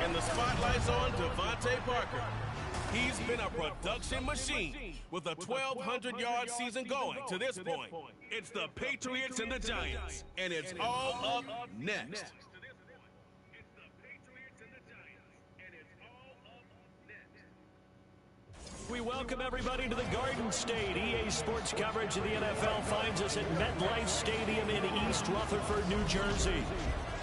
And the spotlight's on Devontae Parker. He's been a production machine with a 1,200-yard season going to this point. It's the Patriots and the Giants, and it's all up next. We welcome everybody to the Garden State. EA Sports coverage of the NFL finds us at MetLife Stadium in East Rutherford, New Jersey.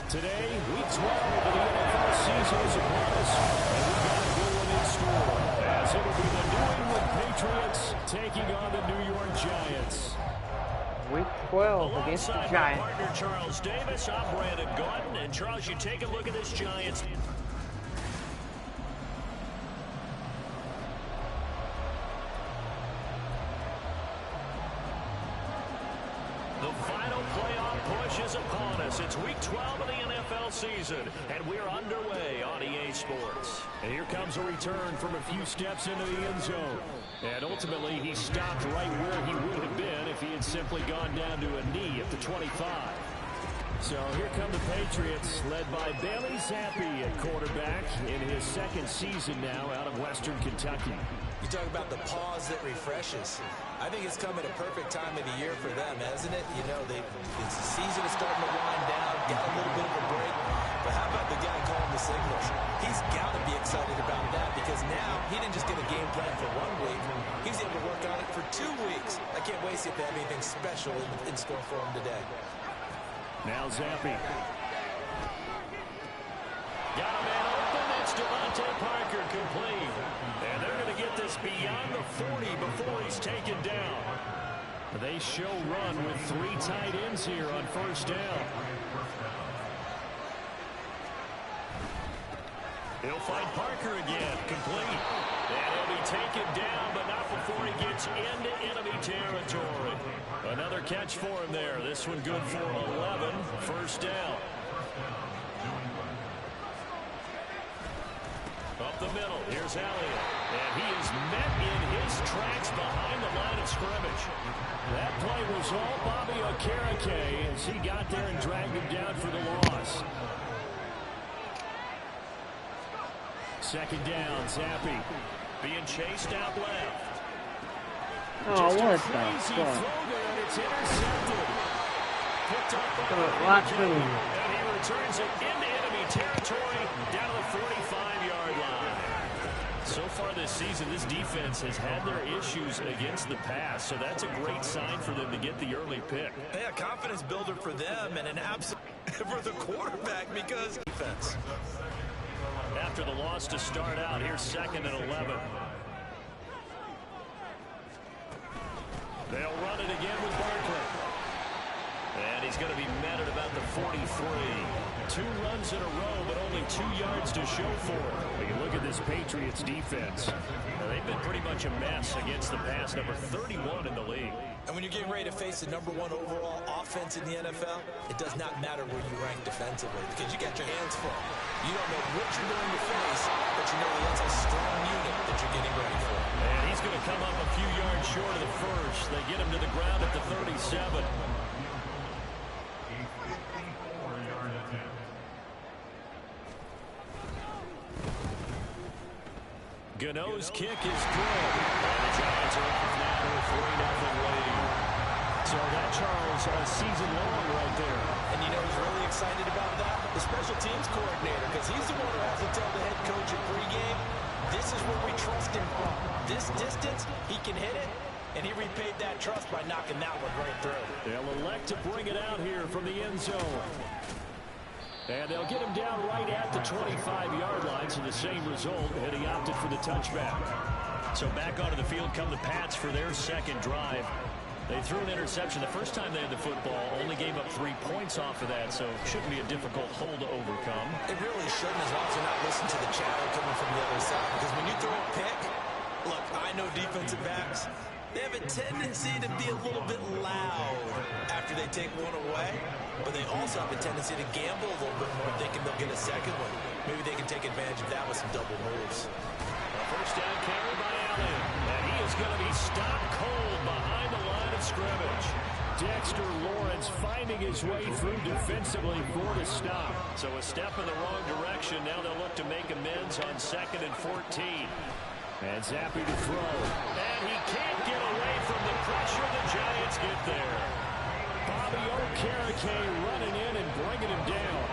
Today, Week 12 of the NFL season is upon us, and we've got a good one in store, as it will be the New England Patriots taking on the New York Giants. Week 12 against the Giants. Alongside my partner Charles Davis, I'm Brandon Gordon, and Charles, you take a look at this Giants. The final playoff push is upon us. It's Week 12 of the NFL season, and we're underway on EA Sports. And here comes a return from a few steps into the end zone. And ultimately, he stopped right where he would have been if he had simply gone down to a knee at the 25. So here come the Patriots, led by Bailey Zappi at quarterback in his second season now out of Western Kentucky. You talk about the pause that refreshes. I think it's come at a perfect time of the year for them, hasn't it? You know, the season is starting to wind down, got a little bit of a break. But how about the guy calling the signals? He's got to be excited about that because now he didn't just get a game plan for 1 week. He's able to work on it for 2 weeks. I can't wait to see if they have anything special in store for him today. Now Zappi. Got a man open. It's Devontae Parker complete. And they're going to get this beyond the 40 before he's taken down. They show run with 3 tight ends here on first down. He'll find Parker again. Complete. And he'll be taken down, but not before he gets into enemy territory. Another catch for him there. This one good for 11. First down. Up the middle. Here's Elliott. And he is met in his tracks behind the line of scrimmage. That play was all Bobby Okereke as he got there and dragged him down for the loss. Second down, Zappi being chased out left. Oh, Just what a crazy throw there, and it's intercepted. Picked up by and he returns it into enemy territory down to the 45-yard line. So far this season, this defense has had their issues against the pass, so that's a great sign for them to get the early pick. Yeah, confidence builder for them and an absolute for the quarterback because defense. After the loss to start out, here's 2nd and 11. They'll run it again with Barkley. And he's going to be met at about the 43. 2 runs in a row, but only 2 yards to show for it. When you look at this Patriots defense, they've been pretty much a mess against the pass, number 31 in the league. And when you're getting ready to face the #1 overall offense in the NFL, it does not matter where you rank defensively because you got your hands full. You don't know what you're going to face, but you know that's a strong unit that you're getting ready for. And he's going to come up a few yards short of the first. They get him to the ground at the 37. Gano's kick is good. And the Giants are off now to a 3-0 lead. So that, Charles, season long right there. And you know who's really excited about that? The special teams coordinator, because he's the one who has to tell the head coach at pregame, this is where we trust him from. This distance, he can hit it, and he repaid that trust by knocking that one right through. They'll elect to bring it out here from the end zone. And they'll get him down right at the 25-yard line, so the same result, and he opted for the touchback. So back onto the field come the Pats for their second drive. They threw an interception the first time they had the football, only gave up 3 points off of that, so it shouldn't be a difficult hole to overcome. It really shouldn't, as long as you're not listening to the chatter coming from the other side. Because when you throw a pick, look, I know defensive backs, they have a tendency to be a little bit loud after they take one away, but they also have a tendency to gamble a little bit more, thinking they'll get a second one. Maybe they can take advantage of that with some double moves. A first down carry by Allen, and he is going to be stopped cold behind the line of scrimmage. Dexter Lawrence finding his way through defensively for the stop. So a step in the wrong direction. Now they'll look to make amends on 2nd and 14. And Zappi to throw. And he can't get away from the pressure. The Giants get there. Bobby Okereke running in and bringing him down.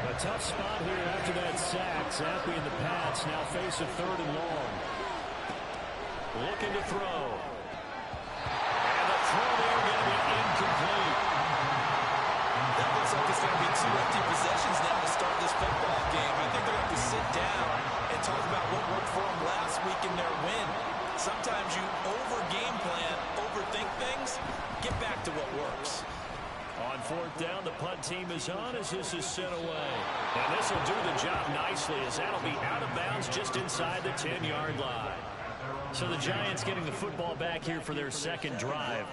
A tough spot here after that sack. Zappi in the pads now face a 3rd and long. Looking to throw. And the throw there going to be incomplete. That looks like it's going to be 2 empty possessions now to start this football game. I think they're going to have to sit down and talk about what worked for them last week in their win. Sometimes you over-game plan, overthink things. Get back to what works. On 4th down, the punt team is on as this is sent away. And this will do the job nicely as that'll be out of bounds just inside the 10-yard line. So the Giants getting the football back here for their 2nd drive.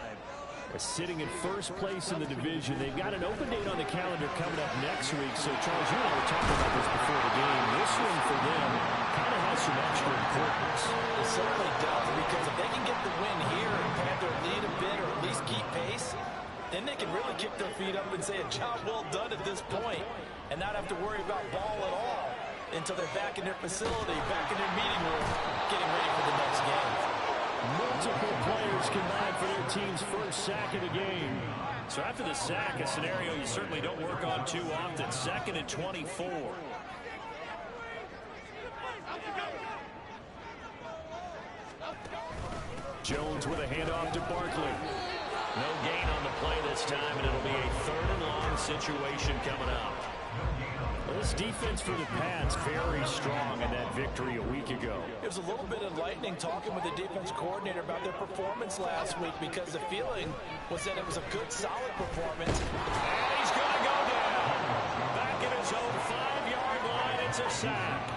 Sitting in 1st place in the division. They've got an open date on the calendar coming up next week. So, Charles, you and I were talking about this before the game. This one for them kind of has some extra importance. It certainly does, because if they can get the win here and pad their lead a bit or at least keep pace, then they can really kick their feet up and say a job well done at this point and not have to worry about ball at all until they're back in their facility, back in their meeting room, getting ready for the next game. Multiple players combined for their team's first sack of the game. So after the sack, a scenario you certainly don't work on too often. 2nd and 24. Jones with a handoff to Barkley. No gain on the play this time, and it'll be a 3rd and long situation coming up. This defense for the Pats very strong in that victory a week ago. It was a little bit enlightening talking with the defense coordinator about their performance last week, because the feeling was that it was a good, solid performance. And he's going to go down. Back at his own 5-yard line, it's a sack.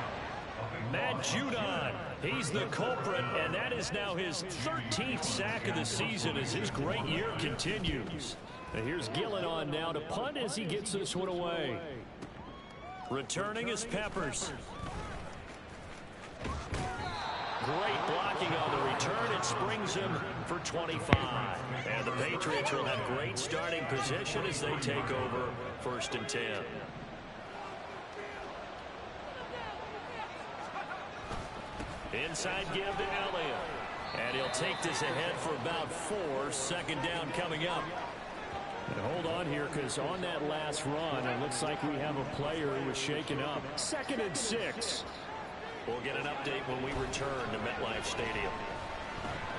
Matt Judon, he's the culprit, and that is now his 13th sack of the season as his great year continues. And here's Gillen on now to punt as he gets this one away. Returning is Peppers. Great blocking on the return. It springs him for 25. And the Patriots will have great starting position as they take over 1st and 10. Inside give to Elliott. And he'll take this ahead for about 4. 2nd down coming up. And hold on here, because on that last run, it looks like we have a player who was shaken up. 2nd and 6. We'll get an update when we return to MetLife Stadium.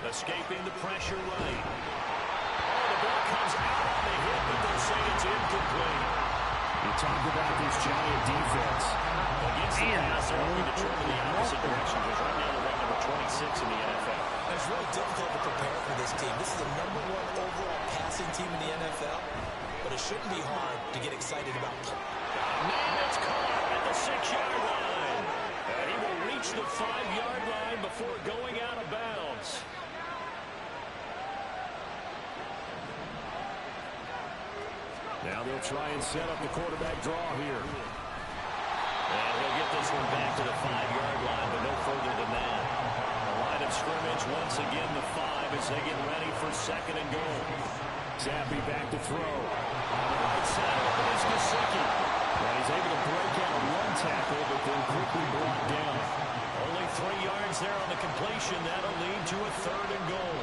Escaping the pressure right. Oh, the ball comes out on the hit, but they'll say it's incomplete. You talk about this Giant defense. Against the pass, they're hoping to turn in the opposite direction, because right now they're ranked number 26 in the NFL. It's really difficult to prepare for this team. This is the #1 overall passing team in the NFL, but it shouldn't be hard to get excited about. Namath's caught at the 6-yard line. And he will reach the 5-yard line before going out of bounds. Now they'll try and set up the quarterback draw here. And he'll get this one back to the 5-yard line, but no further than that. The line of scrimmage once again the 5 as they get ready for 2nd and goal. Zappi back to throw. On the right side, open is Gesicki. And he's able to break out 1 tackle, but then quickly brought down. Only 3 yards there on the completion. That'll lead to a 3rd and goal.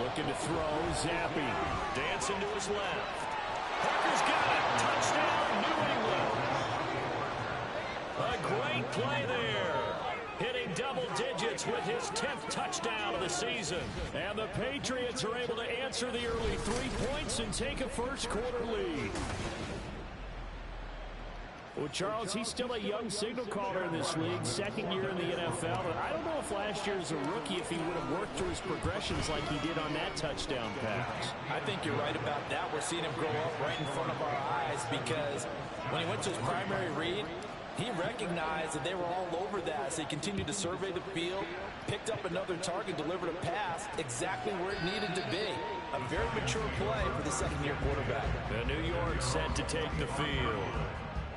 Looking to throw, Zappi. Dancing to his left. Parker's got it. Touchdown, New England. A great play there. Hitting double digits with his 10th touchdown of the season. And the Patriots are able to answer the early 3 points and take a first-quarter lead. Well, Charles, he's still a young signal caller in this league, 2nd year in the NFL. But I don't know if last year as a rookie, if he would have worked through his progressions like he did on that touchdown pass. I think you're right about that. We're seeing him grow up right in front of our eyes, because when he went to his primary read, he recognized that they were all over that. So he continued to survey the field, picked up another target, delivered a pass exactly where it needed to be. A very mature play for the 2nd-year quarterback. The New York set to take the field.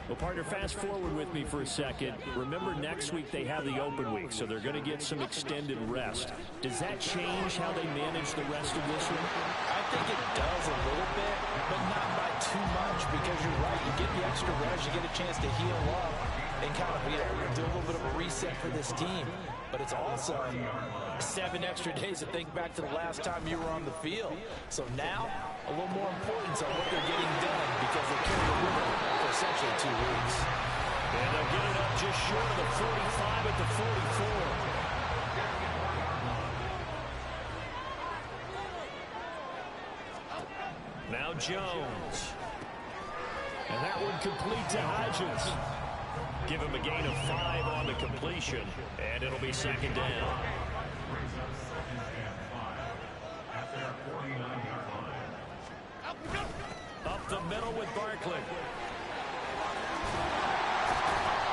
Well, partner, fast forward with me for a second. Remember, next week they have the open week, so they're going to get some extended rest. Does that change how they manage the rest of this one? I think it does a little bit, but not by too much, because you're right. You get the extra rest, you get a chance to heal up and kind of, do a little bit of a reset for this team. But it's also 7 extra days to think back to the last time you were on the field. So now, a little more importance on what they're getting done, because they carry the river for essentially 2 weeks. And they'll get it up just short of the 45 at the 44. Now Jones. And that one complete to Hodges. Give him a gain of 5 on the completion, and it'll be second down. Up the middle with Barkley.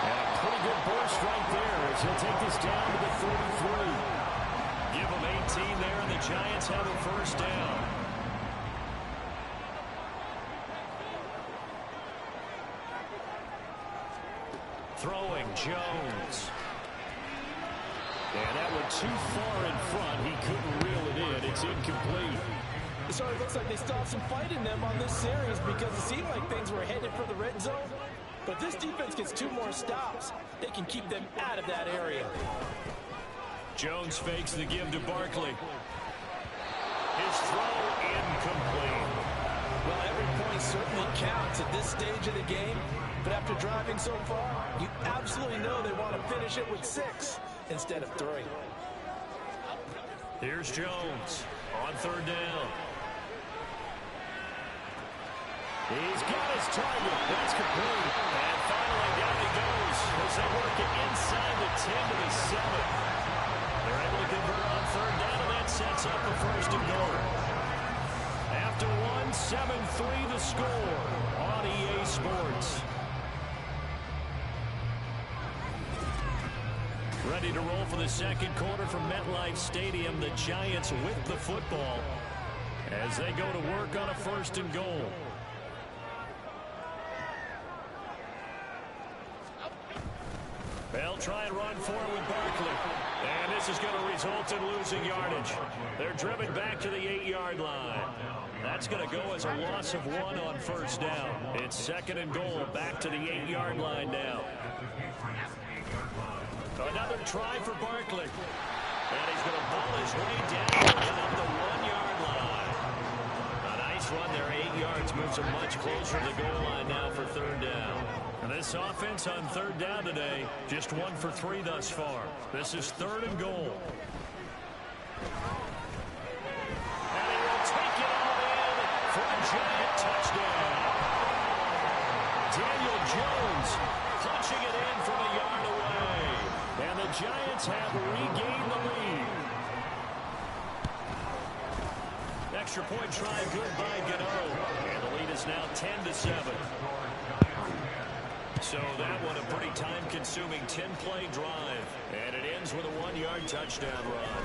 And a pretty good burst right there as he'll take this down to the 33. Give him 18 there, and the Giants have a first down. Throwing Jones. And that one too far in front. He couldn't reel it in. It's incomplete. So it looks like they still have some fight in them on this series, because it seemed like things were headed for the red zone. But this defense gets 2 more stops. They can keep them out of that area. Jones fakes the give to Barkley. His throw incomplete. Well, every point certainly counts at this stage of the game. But after driving so far, you absolutely know they want to finish it with 6 instead of 3. Here's Jones on third down. He's got his target. That's complete. And finally down he goes as they work it inside the 10 to the 7. They're able to convert on third down, and that sets up the first and goal. After 7-3 the score on EA Sports. Ready to roll for the second quarter from MetLife Stadium. The Giants with the football as they go to work on a first and goal. They'll try and run for it with Barkley. And this is going to result in losing yardage. They're driven back to the 8-yard line. That's going to go as a loss of 1 on first down. It's second and goal back to the 8-yard line now. Another try for Barkley. And he's going to ball his way down and up the 1-yard line. A nice run there, 8 yards, moves him much closer to the goal line now for third down. And this offense on third down today, just 1 for 3 thus far. This is third and goal. And he will take it all in for a Giant touchdown. Daniel Jones punching it in from a yard away. And the Giants have regained the lead. Extra point try good by Gano. And the lead is now 10-7. So that one a pretty time-consuming 10-play drive. And it ends with a 1-yard touchdown run.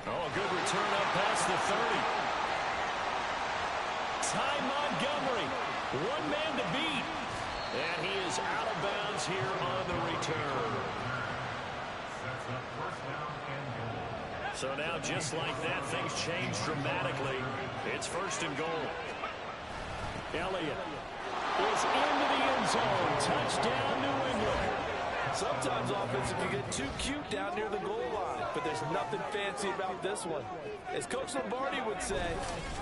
Oh, a good return up past the 30. Ty Montgomery, 1 man to beat. And he is out of bounds here on the return. So now, just like that, things change dramatically. It's first and goal. Elliott is into the end zone. Touchdown, New England. Sometimes offenses can get too cute down near the goal line, but there's nothing fancy about this one. As Coach Lombardi would say,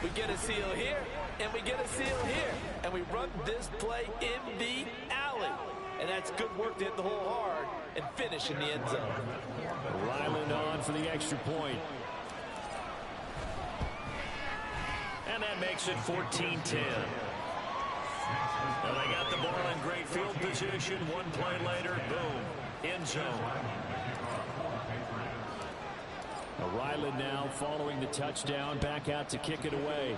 we get a seal here, and we get a seal here, and we run this play in the alley. And that's good work to hit the hole hard and finish in the end zone. Ryland on for the extra point. And that makes it 14-10. Well, they got the ball in great field position. 1 play later, boom, end zone. Ryland now following the touchdown, back out to kick it away.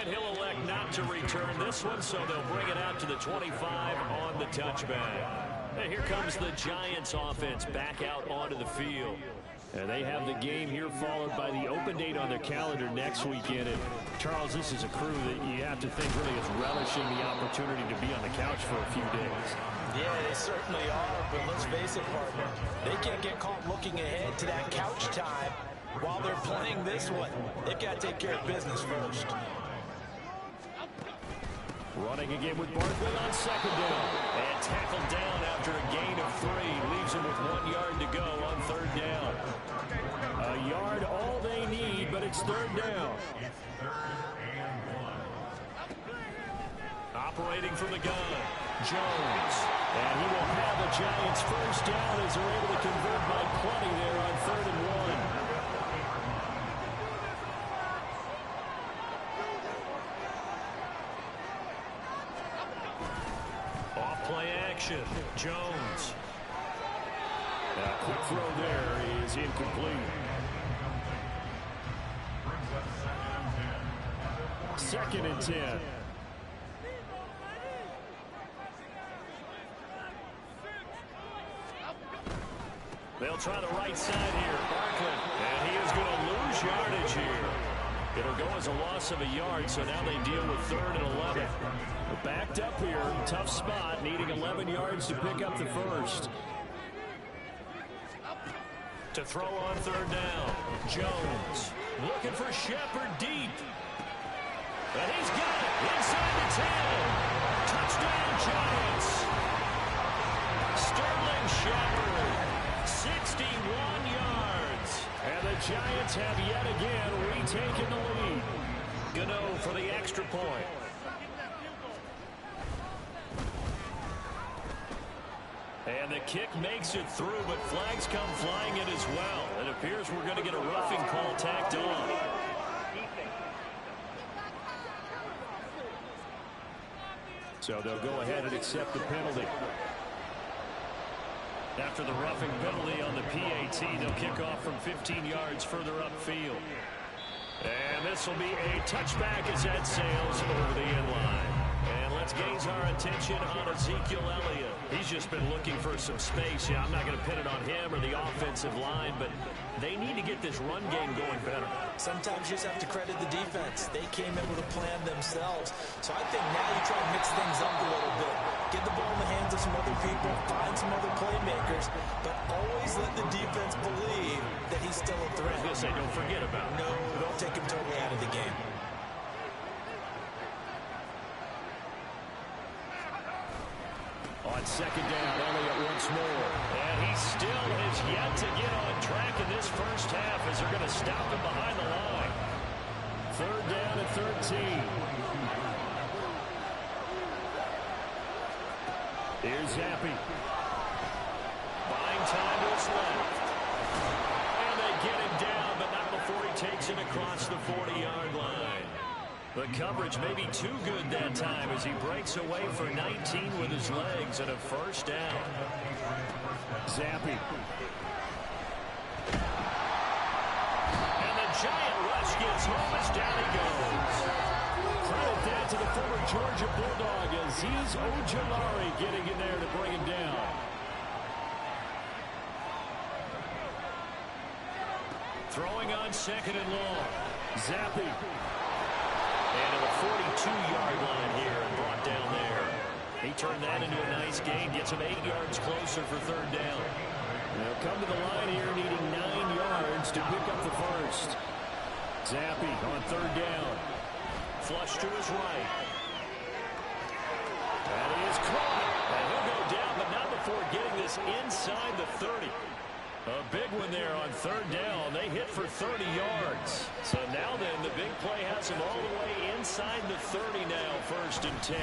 And he'll elect not to return this one, so they'll bring it out to the 25 on the touchback. And here comes the Giants offense back out onto the field. And they have the game here followed by the open date on their calendar next weekend. And Charles, this is a crew that you have to think really is relishing the opportunity to be on the couch for a few days. Yeah, they certainly are, but let's face it, partner. They can't get caught looking ahead to that couch time while they're playing this one. They've got to take care of business first. Running again with Barkley on second down. And tackled down after a gain of 3. Leaves him with 1 yard to go on third down. A yard all they need, but it's third down. Operating from the gun, Jones. And he will have the Giants first down as they're able to convert by plenty there on 3rd and 1. Jones. A quick throw there is incomplete. 2nd and 10. They'll try the right side here. Barkley. And he is going to lose yardage here. It'll go as a loss of a yard, so now they deal with 3rd and 11. We're backed up here. Tough spot, needing 11 yards to pick up the first. To throw on 3rd down. Jones looking for Shepard deep. And he's got it inside the 10. Touchdown, Giants. Sterling Shepard, 61 yards. And the Giants have yet again retaken the lead. Gano for the extra point. And the kick makes it through, but flags come flying in as well. It appears we're going to get a roughing call tacked on. So they'll go ahead and accept the penalty. After the roughing penalty on the PAT, they'll kick off from 15 yards further upfield. And this will be a touchback as that sails over the end line. And let's gaze our attention on Ezekiel Elliott. He's just been looking for some space. Yeah, I'm not going to pin it on him or the offensive line, but they need to get this run game going better. Sometimes you just have to credit the defense. They came in with a plan themselves. So I think now you try to mix things up a little bit. Get the ball in the hands of some other people, find some other playmakers, but always let the defense believe that he's still a threat. I was going to say, don't forget about him. No, don't take him totally out of the game. On second down, Elliott once more. And he still has yet to get on track in this first half as they're going to stop him behind the line. 3rd down at 13. Here's Zappi. Buying time to his left. And they get him down, but not before he takes it across the 40-yard line. The coverage may be too good that time as he breaks away for 19 with his legs and a first down. Zappi. And the giant rush gets home as down he goes. Credit that to the former Georgia Bulldog, Azeez Ojulari getting in there to bring him down. Throwing on 2nd and long. Zappi. And to the 42-yard line here and brought down there. He turned that into a nice gain, gets him 8 yards closer for 3rd down. They'll come to the line here needing 9 yards to pick up the first. Zappi on 3rd down. Flush to his right. And he is caught. And he'll go down, but not before getting this inside the 30. A big one there on 3rd down. They hit for 30 yards. So now then, the big play has him all the way inside the 30 now, 1st and 10.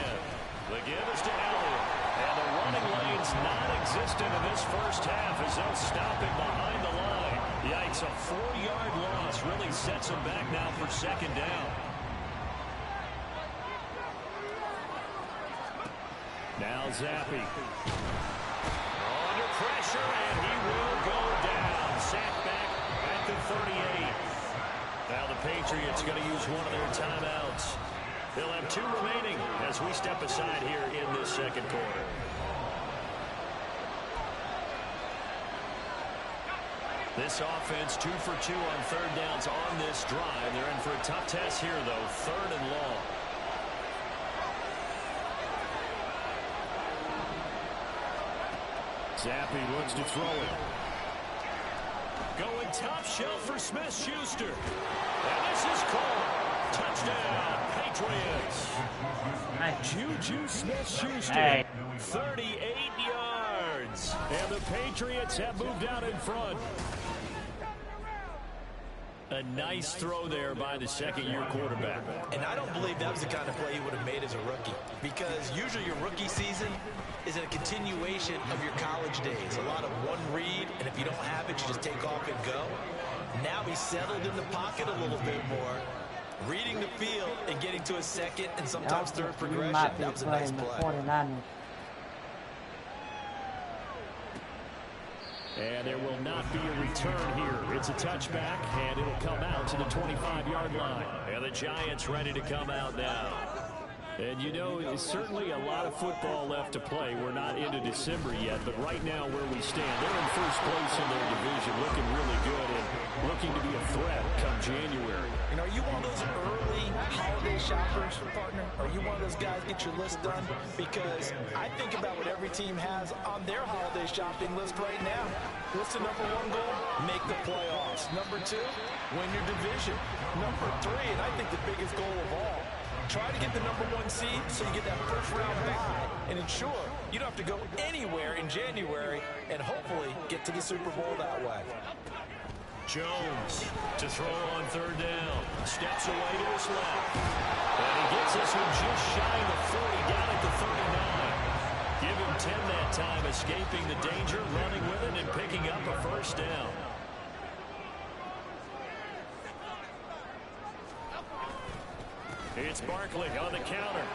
The give is to Elliott. And the running lane's non-existent in this first half as they'll stop him behind the line. Yikes, a 4-yard loss really sets him back now for 2nd down. Now Zappi. Under pressure, and he will go down. Sacked back at the 38. Now the Patriots going to use one of their timeouts. They'll have 2 remaining as we step aside here in this 2nd quarter. This offense 2 for 2 on third downs on this drive. They're in for a tough test here, though. 3rd and long. Zappi looks to throw it. Going top shelf for Smith-Schuster. And this is called touchdown, Patriots. Juju Smith-Schuster, 38 yards. And the Patriots have moved out in front. A nice throw there by the second-year quarterback. And I don't believe that was the kind of play he would have made as a rookie, because usually your rookie season is a continuation of your college days. A lot of one read, and if you don't have it, you just take off and go. Now he's settled in the pocket a little bit more, reading the field and getting to a second and sometimes third progression. That was a nice play. And there will not be a return here. It's a touchback, and it'll come out to the 25-yard line. And the Giants ready to come out now. And, you know, there's certainly a lot of football left to play. We're not into December yet, but right now where we stand, they're in first place in their division, looking really good and looking to be a threat come January. And are you one of those early holiday shoppers, partner? Are you one of those guys get your list done? Because I think about what every team has on their holiday shopping list right now. What's the number 1 goal? Make the playoffs. Number 2, win your division. Number 3, and I think the biggest goal of all, try to get the number 1 seed so you get that first round bye and ensure you don't have to go anywhere in January and hopefully get to the Super Bowl that way. Jones to throw on third down. Steps away to his left. And he gets us from just shy of the 40 down at the 39. Give him 10 that time, escaping the danger, running with it, and picking up a first down. It's Barkley on the counter.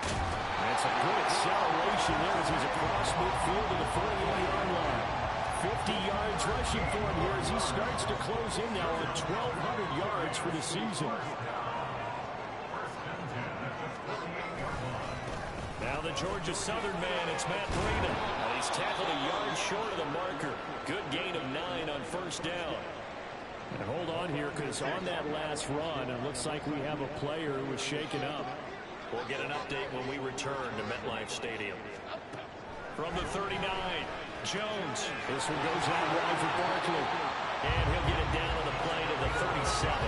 That's a good acceleration there as he's across midfield to the 48-yard line. 50 yards rushing for him here as he starts to close in now on 1,200 yards for the season. Now the Georgia Southern man, it's Matt Breida. He's tackled a yard short of the marker. Good gain of 9 on first down. And hold on here, because on that last run, it looks like we have a player who was shaken up. We'll get an update when we return to MetLife Stadium. From the 39, Jones. This one goes out wide for Barkley. And he'll get it down on the play to the 37.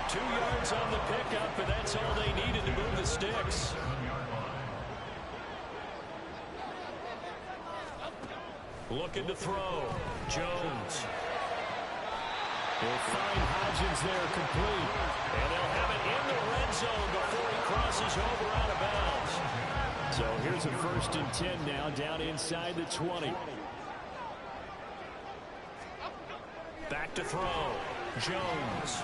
2 yards on the pickup, and that's all they needed to move the sticks. Looking to throw. Jones. He'll find Hodgins there complete. And they'll have it in the red zone before he crosses over out of bounds. So here's a 1st and 10 now, down inside the 20. Back to throw. Jones.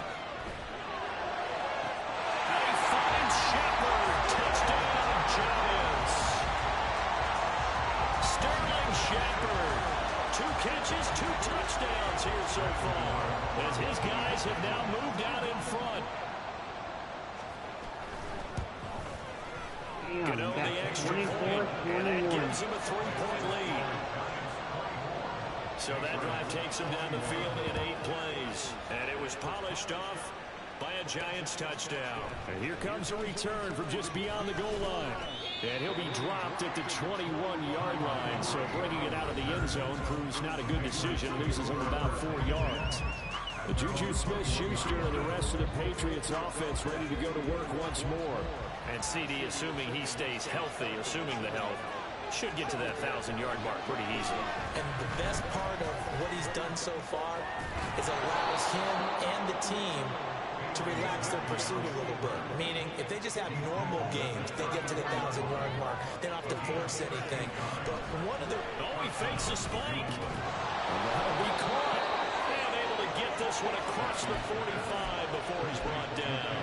And he finds Shepard. Touchdown, Giants. Sterling Shepard. 2 catches, 2 touchdowns here so far, as his guys have now moved out in front. Gano the extra point, and that gives him a 3-point lead. So that drive takes him down the field in 8 plays, and it was polished off by a Giants touchdown. And here comes a return from just beyond the goal line. And he'll be dropped at the 21-yard line. So bringing it out of the end zone proves not a good decision. Loses him about 4 yards. The Juju Smith-Schuster and the rest of the Patriots offense ready to go to work once more. And CD, assuming he stays healthy, assuming the health, should get to that 1,000-yard mark pretty easily. And the best part of what he's done so far is allows him and the team to relax their pursuit a little bit. Meaning, if they just have normal games, they get to the 1,000-yard mark. They don't have to force anything. But one of the... Oh, he fakes a spike. That'll be caught. And able to get this one across the 45 before he's brought down.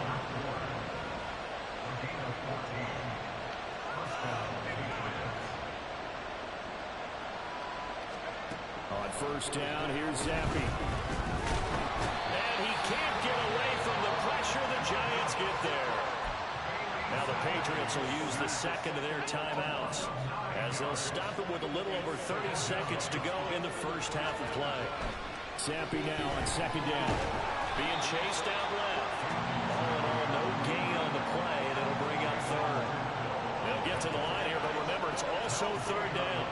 On first down, here's Zappi. And he can't get away from the pressure. The Giants get there. Now the Patriots will use the second of their timeouts, as they'll stop it with a little over 30 seconds to go in the first half of play. Zappe now on second down. Being chased out left. All in all, no gain on the play, and it'll bring up third. They'll get to the line here, but remember, it's also third down.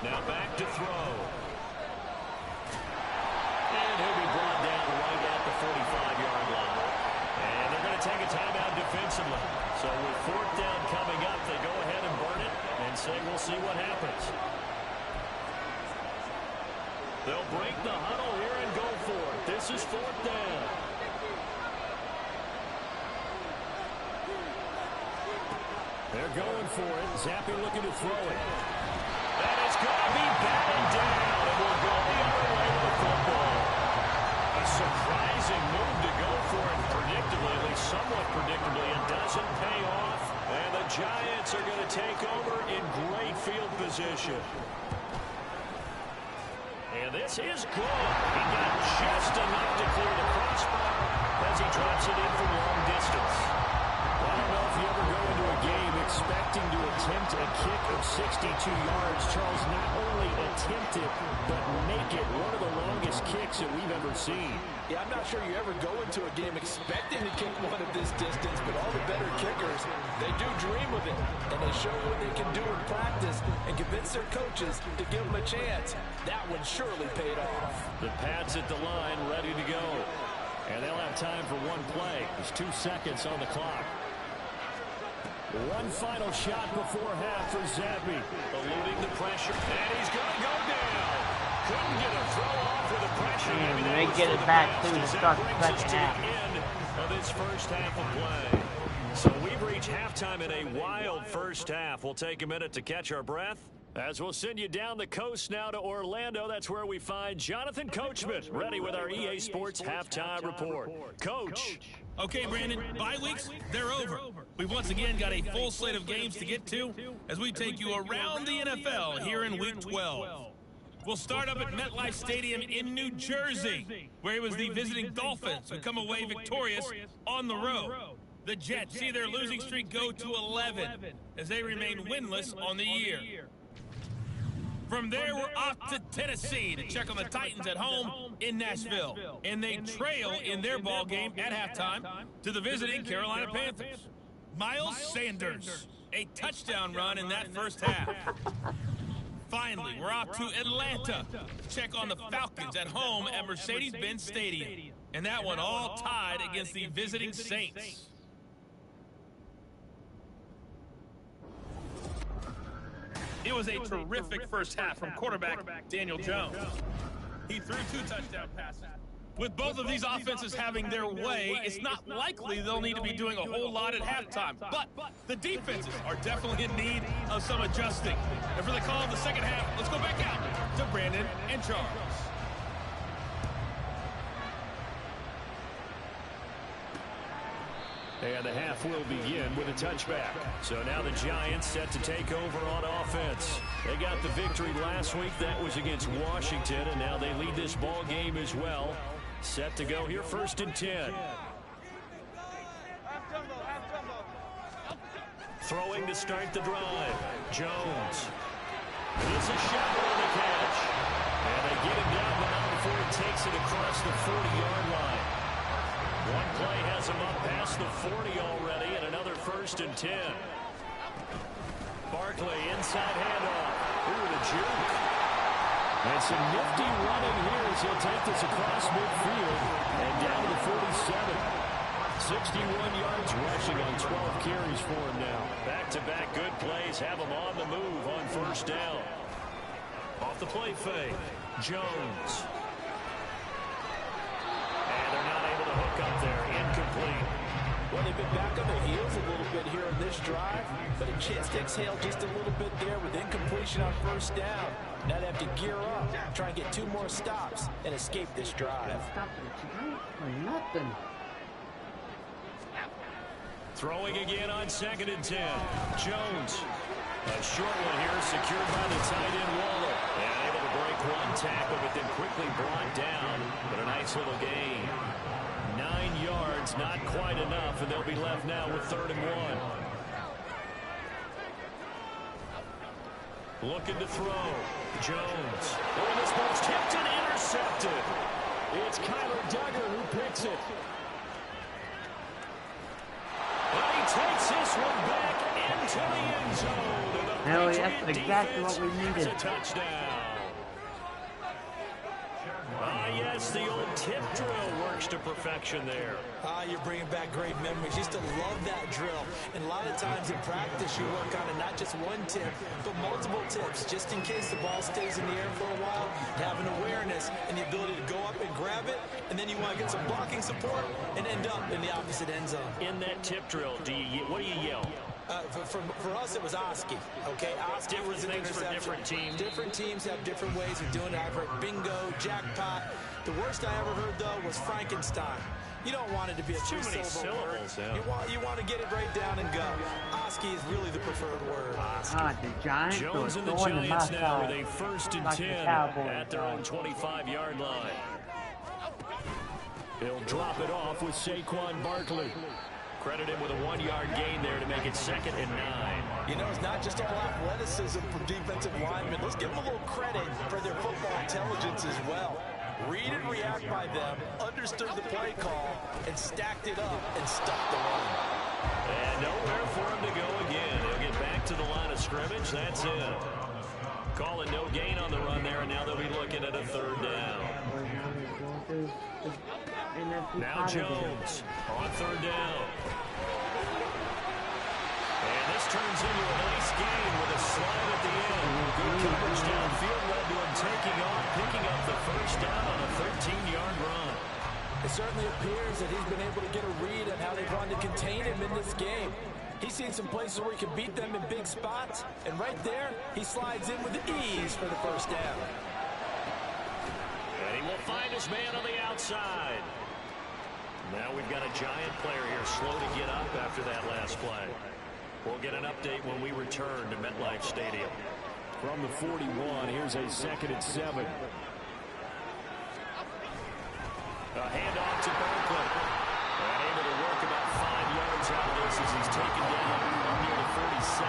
Now back to throw. And he'll be brought down right at the 45-yard line. And they're going to take a timeout defensively. So with fourth down coming up, they go ahead and burn it and say we'll see what happens. They'll break the huddle here and go for it. This is fourth down. They're going for it. Zappe looking to throw it. That is going to be batted down, and we'll go the other way with the football. A surprising move to go for it predictably, at least somewhat predictably. It doesn't pay off, and the Giants are going to take over in great field position. And this is good. He got just enough to clear the crossbar as he drops it in from long distance. I don't know if you ever go into a game expecting to attempt a kick of 62 yards. Charles, not only attempt it, but make it one of the longest kicks that we've ever seen. Yeah, I'm not sure you ever go into a game expecting to kick one of this distance, but all the better kickers, they do dream of it, and they show what they can do in practice and convince their coaches to give them a chance. That one surely paid off. The Pats at the line, ready to go. And they'll have time for one play. There's 2 seconds on the clock. One final shot before half for Zappe. Eluding the pressure. And he's going to go down. Couldn't get a throw off with the pressure. And they get it back too to start the second half. End of this first half of play. So we've reached halftime in a wild first half. We'll take a minute to catch our breath, as we'll send you down the coast now to Orlando. That's where we find Jonathan Coachman, ready with our EA Sports Halftime Report. Coach. Okay, Brandon, bye weeks, they're over. We've once again got a full slate of games to get to as we take you around the NFL here in Week 12. We'll start up at MetLife Stadium in New Jersey, where it was the visiting Dolphins who come away victorious on the road. The Jets see their losing streak go to 11 as they remain winless on the year. From there, we're off to Tennessee to check on the Titans at home in Nashville. And they trail in their ball game at halftime to the visiting Carolina Panthers. Miles Sanders, a touchdown run in that first half. Finally, we're off to Atlanta to check on the Falcons at home at Mercedes-Benz Stadium. And that one all tied against the visiting Saints. It was a terrific first half from quarterback Daniel Jones. He threw 2 touchdown passes. With both of these offenses having their way, it's not likely they'll need to be doing a whole lot at halftime. But the defenses are definitely in need of some adjusting. And for the call of the second half, let's go back out to Brandon and Charles. And the half will begin with a touchback. So now the Giants set to take over on offense. They got the victory last week. That was against Washington, and now they lead this ball game as well. Set to go here, 1st and 10. Throwing to start the drive. Jones. It's a shot on the catch. And they get him down, but not before he takes it across the 40-yard line. One play has him up past the 40 already, and another 1st and 10. Barkley, inside handoff. Ooh, the juke. And some nifty running here as he'll take this across midfield and down to the 47. 61 yards rushing on 12 carries for him now. Back-to-back good plays have him on the move on 1st down. Off the play fake, Jones. And they're not able to hook up there. Incomplete. Well, they've been back on their heels a little bit here in this drive, but a chance to exhale just a little bit there with incompletion on 1st down. Now they have to gear up, try and get 2 more stops, and escape this drive. Stop it for nothing. Throwing again on 2nd and 10. Jones. A short one here, secured by the tight end Waller. And able to break 1 tackle, but then quickly brought down. But a nice little gain. 9 yards, not quite enough, and they'll be left now with 3rd and 1. Looking to throw. Jones. Oh, this ball's tipped and intercepted. It's Kyler Duggar who picks it. And he takes this one back into the end zone. Hell, that's exactly what we needed. A touchdown. Yes, the old tip drill works to perfection there. You're bringing back great memories. Used to love that drill. And a lot of times in practice, you work on it, not just one tip, but multiple tips, just in case the ball stays in the air for a while. Having awareness and the ability to go up and grab it, and then you want to get some blocking support and end up in the opposite end zone. In that tip drill, what do you yell? For us, it was Oski. Okay, Oski different was an things for different teams. Different teams have different ways of doing it. I've heard bingo, jackpot. The worst I ever heard, though, was Frankenstein. You don't want it to be a too many syllables. Yeah. You want to get it right down and go. Oski is really the preferred word. The Giants. Jones and the Giants now with a 1st and 10 at their own 25-yard line. He'll drop it off with Saquon Barkley. Credit him with a 1-yard gain there to make it 2nd and 9. You know, it's not just all athleticism for defensive linemen. Let's give them a little credit for their football intelligence as well. Read and react by them, understood the play call, and stacked it up and stuck the run. And nowhere for him to go again. He'll get back to the line of scrimmage. That's it. Calling no gain on the run there, and now they'll be looking at a 3rd down. Now Jones on 3rd down. And this turns into a nice gain with a slide at the end. Good coverage downfield led to him taking off, picking up the 1st down on a 13-yard run. It certainly appears that he's been able to get a read on how they've run to contain him in this game. He's seen some places where he can beat them in big spots, and right there, he slides in with ease for the 1st down. And he will find his man on the outside. Now we've got a Giant player here slow to get up after that last play. We'll get an update when we return to MetLife Stadium. From the 41, here's a 2nd and 7. A handoff to Barkley. And able to work about 5 yards out of this as he's taken down near the 47.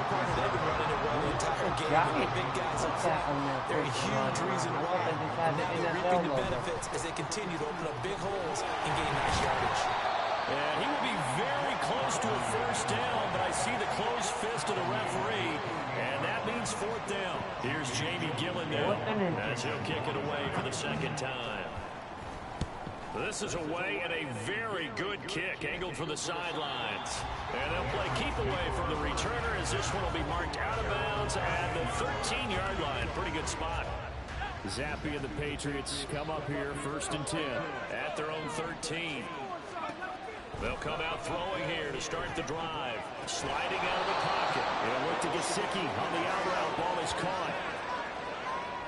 They've been running it well the entire game. The big guys up front, they're a huge reason why. And they're reaping the benefits as they continue to open up big holes and gain nice yardage. And he will be very close to a 1st down, but I see the closed fist of the referee, and that means 4th down. Here's Jamie Gillen now as he'll kick it away for the 2nd time. This is away and a very good kick angled from the sidelines. And they'll play keep away from the returner as this one will be marked out of bounds at the 13-yard line. Pretty good spot. Zappe and the Patriots come up here 1st and 10. At their own 13. They'll come out throwing here to start the drive. Sliding out of the pocket. It'll look to Gesicki on the out route. Ball is caught.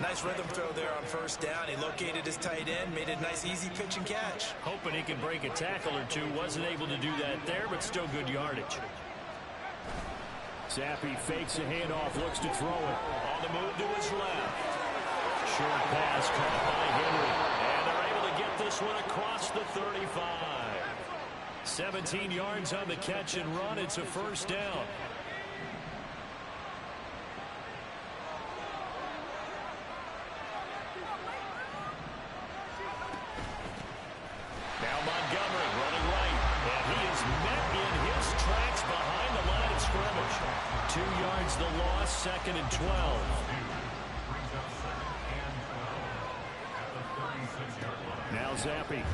Nice rhythm throw there on 1st down. He located his tight end, made a nice easy pitch and catch. Hoping he could break a tackle or two. Wasn't able to do that there, but still good yardage. Zappe fakes a handoff, looks to throw it. On the move to his left. Short pass caught by Henry. And they're able to get this one across the 35. 17 yards on the catch and run. It's a 1st down. Now Montgomery running right. And he is met in his tracks behind the line of scrimmage. 2 yards the loss, 2nd and 12. Now Zappe.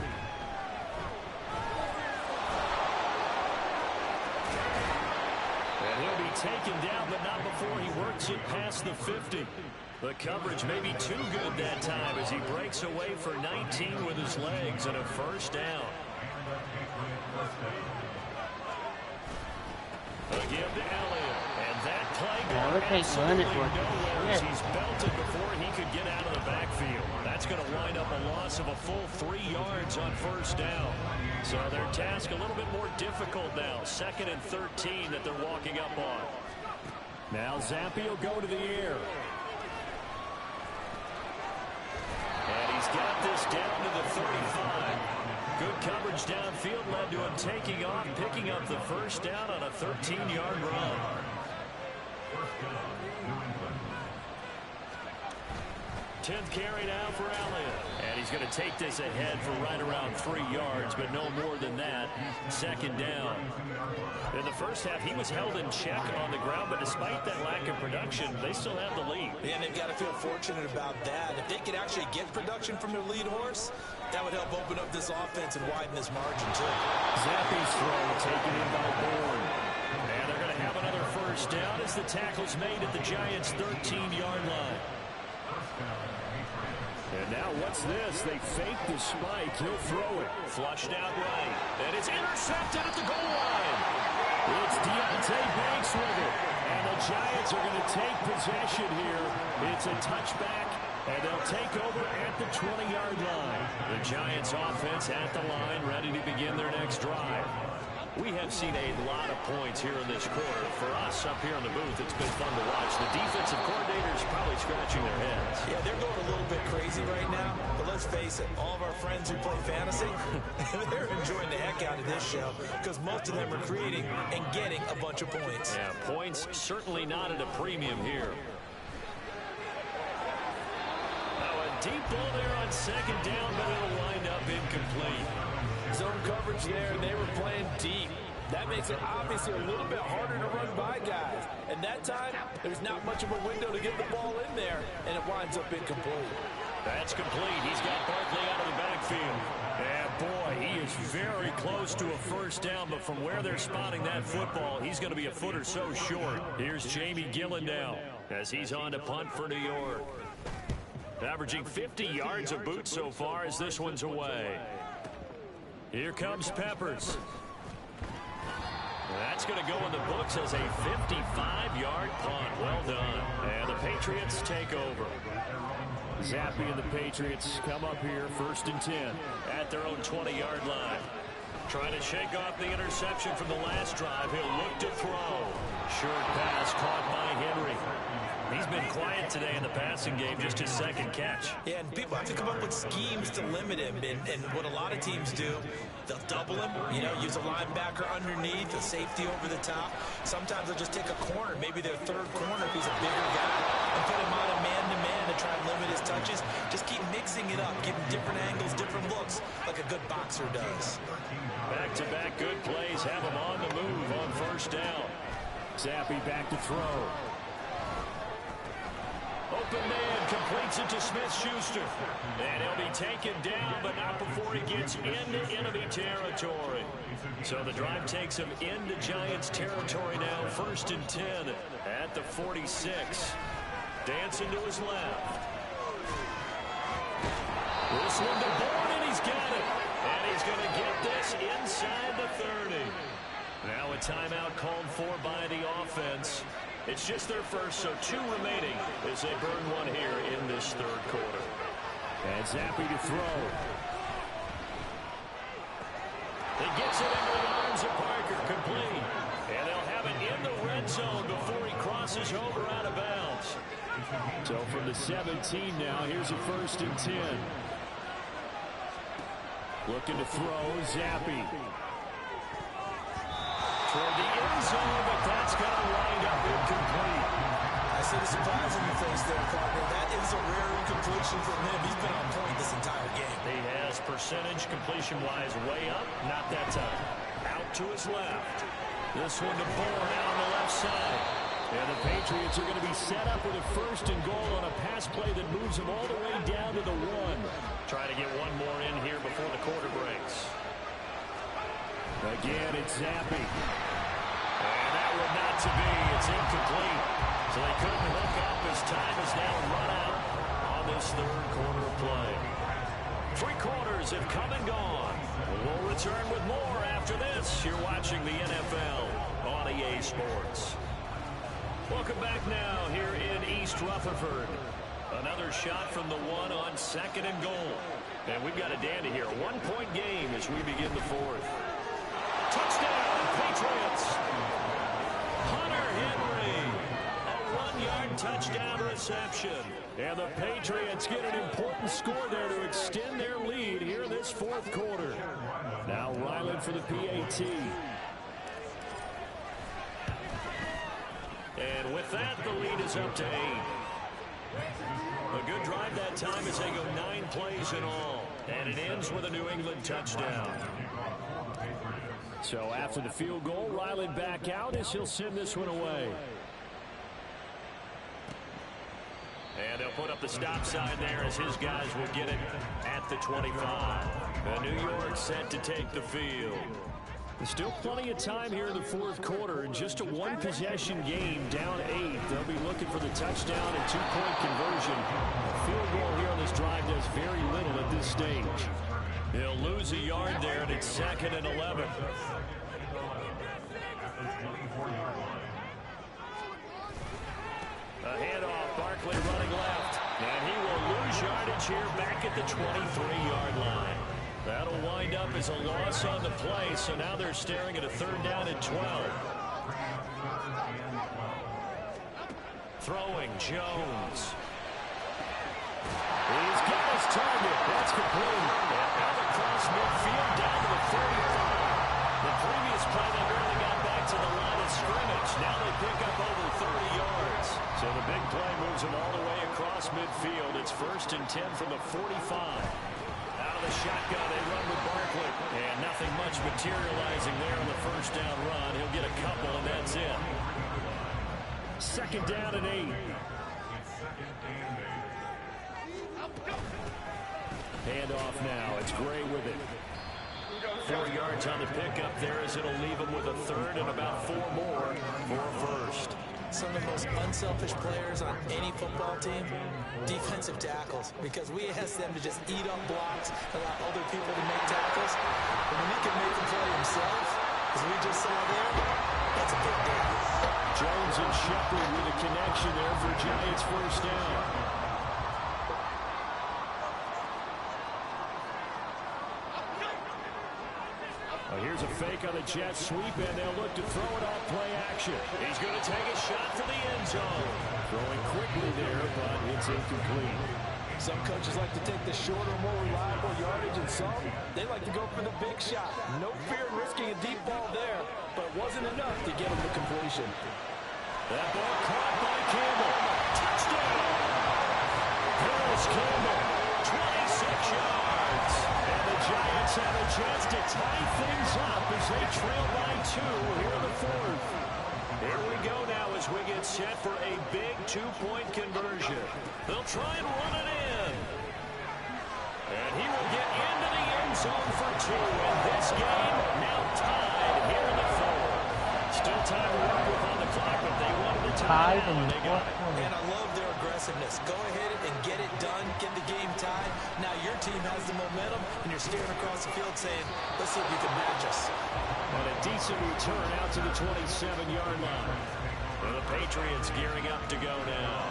And he'll be taken down, but not before he works it past the 50. The coverage may be too good that time as he breaks away for 19 with his legs and a 1st down. A give to Elliott. And that play going absolutely nowhere as he's belted before he could get out of the backfield. That's going to wind up a loss of a full 3 yards on 1st down. So their task a little bit more difficult now. 2nd and 13 that they're walking up on. Now Zappe will go to the air. And he's got this down to the 35. Good coverage downfield led to him taking off, picking up the 1st down on a 13-yard run. 10th carry now for Elliott. And he's going to take this ahead for right around 3 yards, but no more than that. Second down. In the first half, he was held in check on the ground, but despite that lack of production, they still have the lead. Yeah, and they've got to feel fortunate about that. If they could actually get production from their lead horse, that would help open up this offense and widen this margin, too. Zappe's throw taken in by Bourne. And they're going to have another first down as the tackle's made at the Giants' 13-yard line. And now what's this? They fake the spike. He'll throw it. Flushed out right. And it's intercepted at the goal line. It's Deontay Banks with it. And the Giants are going to take possession here. It's a touchback, and they'll take over at the 20-yard line. The Giants offense at the line, ready to begin their next drive. We have seen a lot of points here in this quarter. For us up here in the booth, it's been fun to watch. The defensive coordinators probably scratching their heads. Yeah, they're going a little bit crazy right now. But let's face it, all of our friends who play fantasy, they're enjoying the heck out of this show because most of them are creating and getting a bunch of points. Yeah, points certainly not at a premium here. Now a deep ball there on second down, but it'll wind up incomplete. Zone coverage there, and they were playing deep. That makes it obviously a little bit harder to run by guys. And that time, there's not much of a window to get the ball in there, and it winds up incomplete. That's complete. He's got Barkley out of the backfield. And boy, he is very close to a first down, but from where they're spotting that football, he's going to be a foot or so short. Here's Jamie Gillen now as he's on to punt for New York. Averaging 50 yards a boot so far as this one's away. Here comes Peppers. That's going to go in the books as a 55-yard punt. Well done. And the Patriots take over. Zappe and the Patriots come up here, 1st and 10 at their own 20-yard line. Trying to shake off the interception from the last drive. He'll look to throw. Short pass caught by Henry. He's been quiet today in the passing game, just his second catch. Yeah, and people have to come up with schemes to limit him. And what a lot of teams do, they'll double him, use a linebacker underneath, a safety over the top. Sometimes they'll just take a corner, maybe their third corner if he's a bigger guy, and put him on a man-to-man to try and limit his touches. Just keep mixing it up, give him different angles, different looks, like a good boxer does. Back-to-back good plays have him on the move on first down. Zappe back to throw. Open man completes it to Smith-Schuster. And he'll be taken down, but not before he gets into enemy territory. So the drive takes him into Giants territory now. 1st and 10 at the 46. Dancing to his left. This one to Bourne, and he's got it. And he's going to get this inside the 30. Now a timeout called for by the offense. It's just their first, so 2 remaining as they burn one here in this third quarter. And Zappe to throw. He gets it into the arms of Parker, complete. And they'll have it in the red zone before he crosses over out of bounds. So from the 17 now, here's a 1st and 10. Looking to throw, Zappe. Toward the end zone, but that's going to wind up incomplete. I see the surprise in your face there, partner. That is a rare incompletion from him. He's been on point this entire game. He has percentage completion-wise way up, not that time. Out to his left. This one to Bourne out on the left side. And the Patriots are going to be set up with a 1st and goal on a pass play that moves them all the way down to the 1. Trying to get one more in here before the quarter breaks. Again, it's Zappe. And that one not to be. It's incomplete. So they couldn't hook up as time is now run out on this third quarter of play. 3 quarters have come and gone. We'll return with more after this. You're watching the NFL on EA Sports. Welcome back now here in East Rutherford. Another shot from the 1 on 2nd and goal. And we've got a dandy here. 1-point game as we begin the 4th. Touchdown, Patriots. Hunter Henry. A 1-yard touchdown reception. And the Patriots get an important score there to extend their lead here in this 4th quarter. Now Ryland for the PAT. And with that, the lead is up to 8. A good drive that time as they go 9 plays in all. And it ends with a New England touchdown. So after the field goal, Ryland back out as he'll send this one away. And they'll put up the stop sign there as his guys will get it at the 25. And New York set to take the field. There's still plenty of time here in the fourth quarter. In just a one-possession game, down 8. They'll be looking for the touchdown and two-point conversion. A field goal here on this drive does very little at this stage. He'll lose a yard there, and it's 2nd and 11. A handoff, Barkley running left. And he will lose yardage here back at the 23-yard line. That'll wind up as a loss on the play, so now they're staring at a 3rd down and 12. Throwing, Jones. He's got his target. That's complete. And now across midfield down to the 35. The previous play, they barely got back to the line of scrimmage. Now they pick up over 30 yards. So the big play moves them all the way across midfield. It's 1st and 10 from the 45. Out of the shotgun, they run with Barkley. And nothing much materializing there on the 1st down run. He'll get a couple, and that's it. 2nd down and 8. Handoff now. It's Gray with it. 4 yards on the pickup there as it'll leave him with a 3rd and about 4 more for a 1st. Some of the most unselfish players on any football team, defensive tackles, because we ask them to just eat up blocks, allow other people to make tackles. And when he can make them play himself, as we just saw there, that's a big deal. Jones and Shepard with a connection there for Giants 1st down. Here's a fake on the jet sweep, and they'll look to throw it off play action. He's going to take a shot for the end zone. Throwing quickly there, but it's incomplete. Some coaches like to take the shorter, more reliable yardage, and some, they like to go for the big shot. No fear in risking a deep ball there, but it wasn't enough to get him the completion. That ball caught by Campbell. Touchdown! Harris Campbell, 26 yards. And the Giants have a chance to tie things up as they trail by 2 here in the 4th. Here we go now as we get set for a big 2-point conversion. They'll try and run it in. And he will get into the end zone for 2. And this game now tied here in the 4th. Still time to work with on the clock, but they wanted to tie it out, and they got it. And I love their aggressiveness. Go ahead and get it done, get the game tied. Now your team has the momentum, and you're staring across the field saying, let's see if you can match us. And a decent return out to the 27-yard line. And the Patriots gearing up to go now.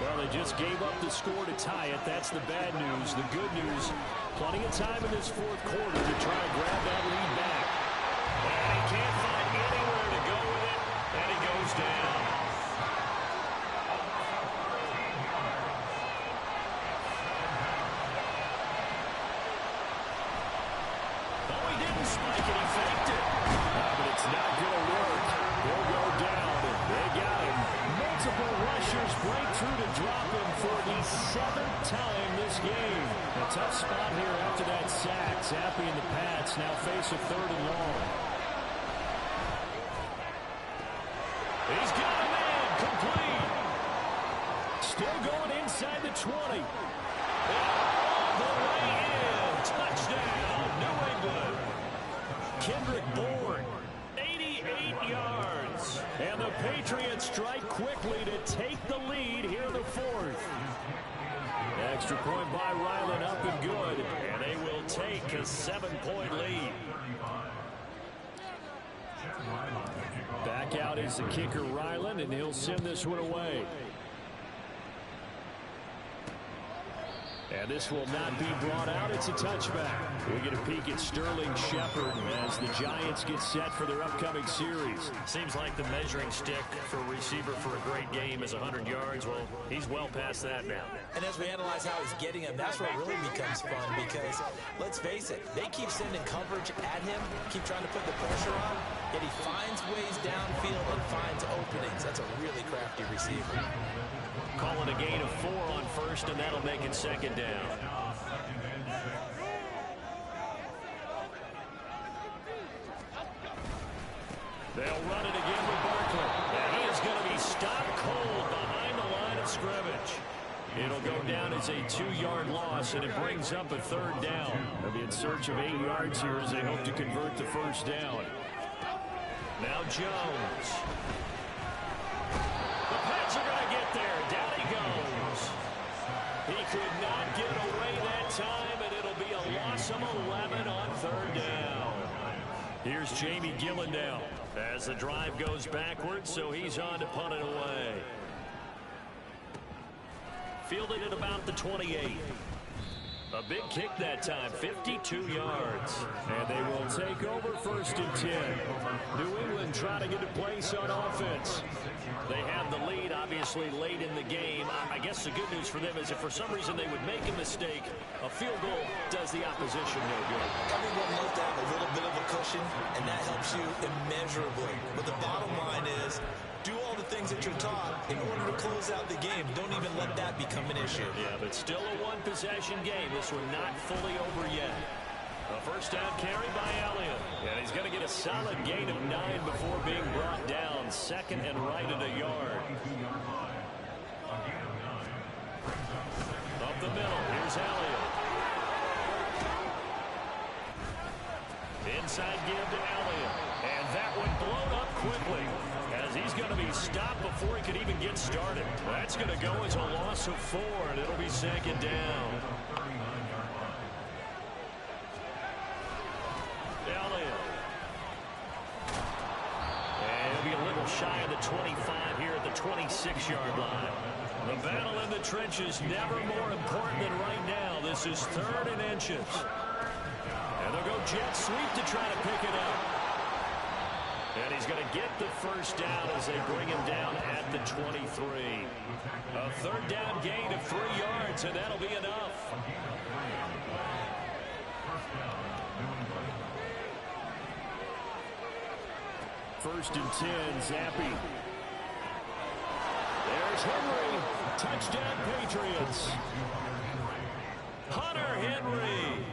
Well, they just gave up the score to tie it. That's the bad news. The good news, plenty of time in this 4th quarter to try and grab that lead back. And he can't find anywhere to go with it, and he goes down. Oh, he didn't spike it. He faked it. But it's not going to work. He'll go down. They got him. Multiple rushers break through to drop him for the 7th time this game. A tough spot here after that sack. Zappi and the Pats now face a 3rd and long. He's got a man complete. Still going inside the 20. All the way in. Touchdown, New England. Kendrick Bourne. 88 yards. And the Patriots strike quickly to take the lead here in the 4th. Extra point by Ryland up and good. And they will take a 7-point lead. Back out is the kicker, Ryland, and he'll send this one away. And this will not be brought out. It's a touchback. We get a peek at Sterling Shepard as the Giants get set for their upcoming series. Seems like the measuring stick for a receiver for a great game is 100 yards. Well, he's well past that now. And as we analyze how he's getting him, that's where it really becomes fun because, let's face it, they keep sending coverage at him, keep trying to put the pressure on, yet he finds ways downfield and finds openings. That's a really crafty receiver. Calling a gain of 4 on first, and that'll make it second down. They'll run it again with Barkley. And he is going to be stopped cold behind the line of scrimmage. It'll go down as a 2-yard loss, and it brings up a third down. They'll be in search of 8 yards here as they hope to convert the first down. Now Jones. The Pats are going to get there. Down he goes. He could not get away that time, and it'll be a loss of 11 on third down. Here's Jamie Gillandale as the drive goes backwards, so he's on to punt it away. Fielded at about the 28. A big kick that time, 52 yards. And they will take over first and 10. New England trying to get a place on offense. They have the lead, obviously, late in the game. I guess the good news for them is if for some reason they would make a mistake, a field goal does the opposition no good. Everyone loves to have a little bit of a cushion, and that helps you immeasurably. But the bottom line is, do all the things that you're taught in order to close out the game. Don't even let that become an issue. Yeah, but still a one-possession game. This one not fully over yet. A first down carry by Elliott. And he's going to get a solid gain of 9 before being brought down. Second and right at a yard. Up the middle. Here's Elliott. Inside give to Elliott. And that one blown up quickly, as he's going to be stopped before he could even get started. That's going to go as a loss of 4, and it'll be second down. Elliott. And he'll be a little shy of the 25 here at the 26-yard line. The battle in the trenches never more important than right now. This is 3rd and inches. And they'll go jet sweep to try to pick it up. And he's going to get the first down as they bring him down at the 23. A third down gain of 3 yards, and that'll be enough. First and 10, Zappy. There's Henry. Touchdown, Patriots. Hunter Henry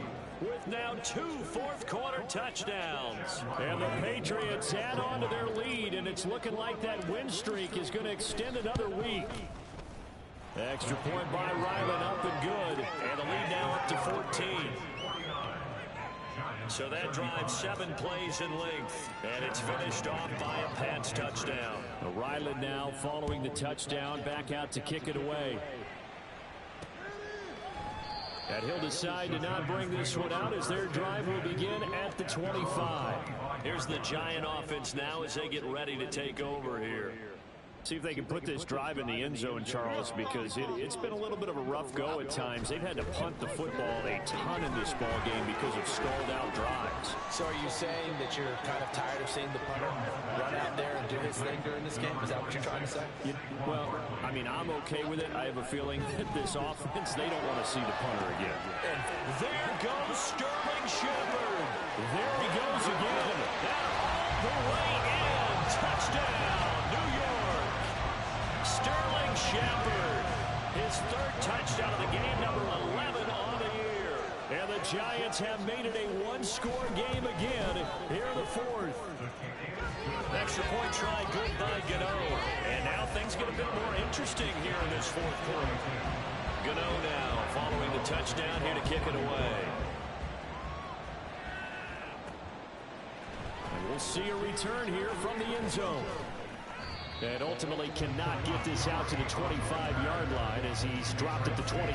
with now 2 fourth-quarter touchdowns. And the Patriots add on to their lead, and it's looking like that win streak is going to extend another week. Extra point by Ryland, up and good. And the lead now up to 14. So that drives 7 plays in length, and it's finished off by a Pats touchdown. Ryland now following the touchdown, back out to kick it away. And he'll decide to not bring this one out as their drive will begin at the 25. Here's the Giant offense now as they get ready to take over here. See if they can put this drive in the end zone, Charles, because it's been a little bit of a rough go at times. They've had to punt the football a ton in this ball game because of stalled-out drives. So are you saying that you're kind of tired of seeing the punter run out there and do his thing during this game? Is that what you're trying to say? Well, I mean, I'm okay with it. I have a feeling that this offense, they don't want to see the punter again. And there goes Sterling Shepard. There he goes again. Now all the way in. Touchdown, New York. Sterling Shepard, his 3rd touchdown of the game, number 11 on the year. And the Giants have made it a 1-score game again here in the 4th. Extra point try, good by Gano. And now things get a bit more interesting here in this 4th quarter. Gano now following the touchdown here to kick it away. And we'll see a return here from the end zone. And ultimately cannot get this out to the 25-yard line as he's dropped at the 23.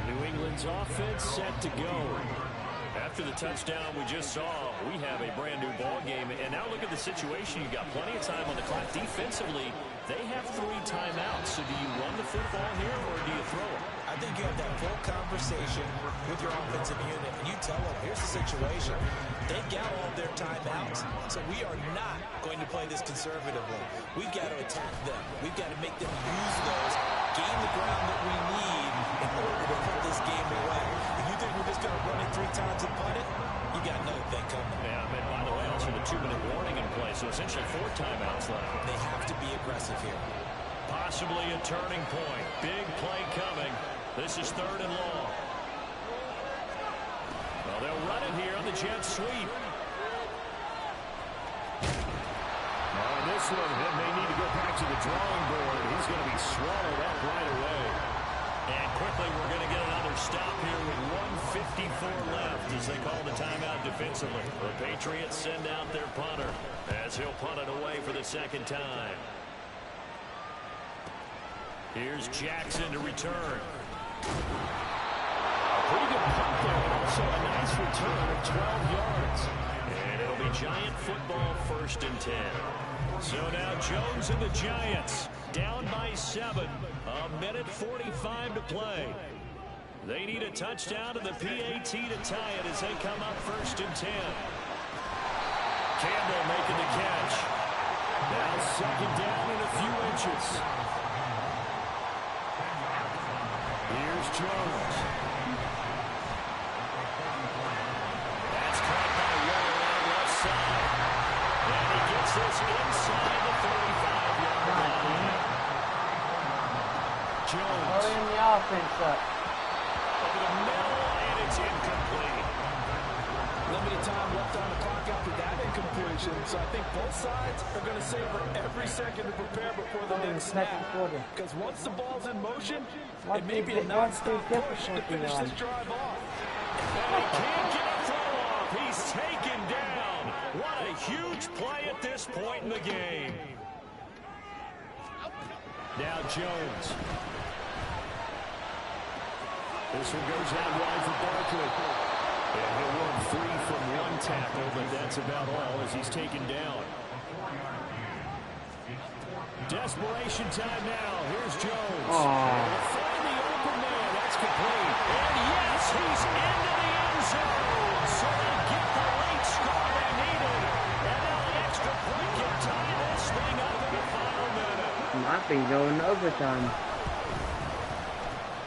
New England's offense set to go. After the touchdown we just saw, we have a brand new ball game. And now look at the situation. You've got plenty of time on the clock. Defensively, they have 3 timeouts. So do you run the football here or do you throw it? I I think you have that full conversation with your offensive unit, and you tell them, here's the situation. They got all their timeouts, so we are not going to play this conservatively. We've got to attack them. We've got to make them use those, gain the ground that we need in order to put this game away. If you think we're just going to run it 3 times and punt it, you got another thing coming. Yeah, and by the way, also the 2-minute warning in play, so essentially 4 timeouts left. They have to be aggressive here. Possibly a turning point. Big play coming. This is 3rd and long. Well, they'll run it here on the jet sweep. This one, they may need to go back to the drawing board. He's going to be swallowed up right away. And quickly, we're going to get another stop here with 1:54 left as they call the timeout defensively. The Patriots send out their punter as he'll punt it away for the 2nd time. Here's Jackson to return. A pretty good punt there, and also a nice return of 12 yards. And it'll be Giant football, 1st and 10. So now Jones and the Giants down by 7. 1:45 to play. They need a touchdown to the PAT to tie it as they come up 1st and 10. Campbell making the catch. Now 2nd down and a few inches. Here's Jones. That's caught by Waller on the left side. And he gets this inside the 35-yard line. Jones. Hurrying the offense up. Over the middle, and it's incomplete. Limited time left on the clock after that incompletion, so I think both sides are going to savor every second to prepare before the next snap. Because once the ball's in motion, it may be a non-stop push to finish this drive off. And he can't get a throw off. He's taken down. What a huge play at this point in the game. Now Jones. This one goes out wide for Barkley. And he'll run free from 1 tackle, but that's about all as he's taken down. Desperation time now. Here's Jones. Find the open man. That's complete. And yes, he's into the end zone. So they get the late score they needed. And now the extra point can tie this thing up in the final minute. Might be going overtime.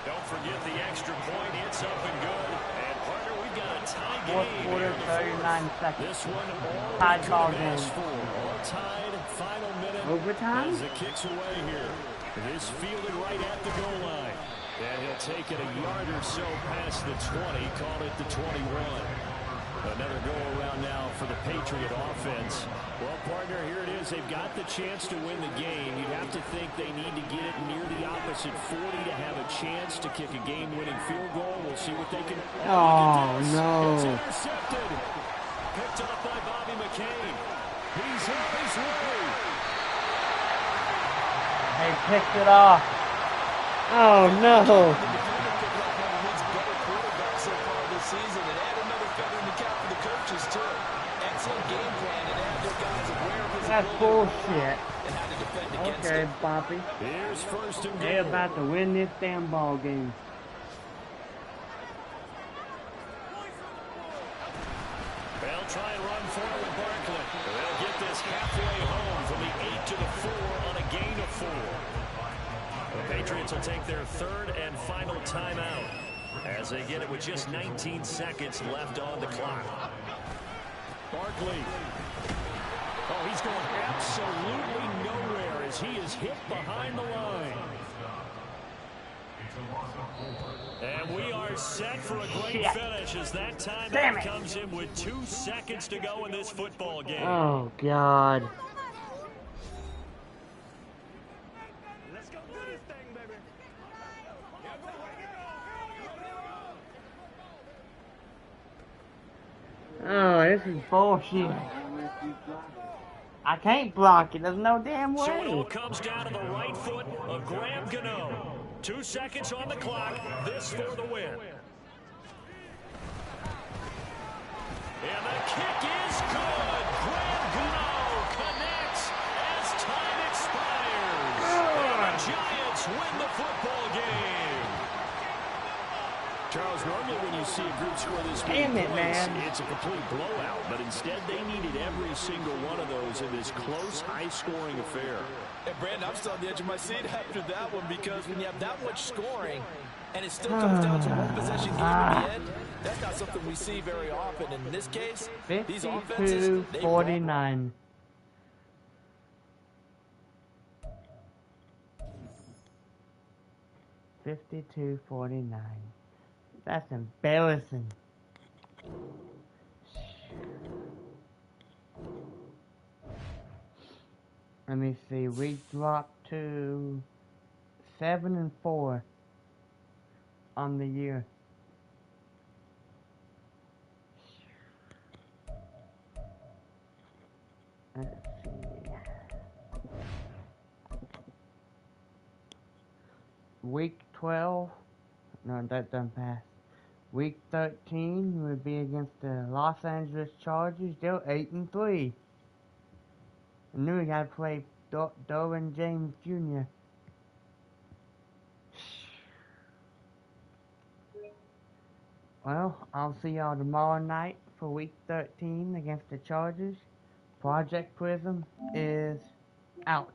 Don't forget the extra point. It's up and good. And partner, we've got a tie game. 4th quarter, 39 seconds. This one all Tied we ball could have asked game. for. All tied, final minute. Overtime? As the kick's away here. This fielded right at the goal line. And he'll take it a yard or so past the 20. Called it the 21. Another go-around now for the Patriot offense. Well, partner, here it is. They've got the chance to win the game. You'd have to think they need to get it near the opposite 40 to have a chance to kick a game-winning field goal. We'll see what they can... Oh, no. It's intercepted. Picked up by Bobby McCain. He's on his way. They picked it off. Oh, no. Season and add another feather in the cap for the coaches too. Excellent game plan and have their guys aware of his That's bullshit. and how to defend against Okay, it. Bobby. Here's 1st and They're goal. about to win this damn ball game. They'll try and run for it with Barkley. They'll get this halfway home from the 8 to the 4 on a gain of 4. The Patriots will take their 3rd and final timeout as they get it with just 19 seconds left on the clock. Barkley. Oh, he's going absolutely nowhere as he is hit behind the line. And we are set for a great finish as that timeout comes in with 2 seconds to go in this football game. Oh, God. Let's go do this thing, baby. Oh, this is bullshit. I can't block it. There's no damn So it all way. comes down to the right foot of Graham Gano. 2 seconds on the clock. This for the win. And the kick is good. Graham Gano connects as time expires. And the Giants win the football game. see a group score this Damn many it, points, man. it's a complete blowout. But instead, they needed every single one of those in this close, high-scoring affair. And Brandon, I'm still on the edge of my seat after that one, because when you have that much scoring and it still comes down to one possession game in the end, that's not something we see very often. In this case, these offenses, they 52-49. 52-49. That's embarrassing. Let me see. We dropped to 7-4 on the year. Let's see. Week 12. No, that doesn't pass. Week 13 would be against the Los Angeles Chargers. They're 8-3. I knew we gotta play Derwin James Jr. Well, I'll see y'all tomorrow night for Week 13 against the Chargers. Project Prism is out.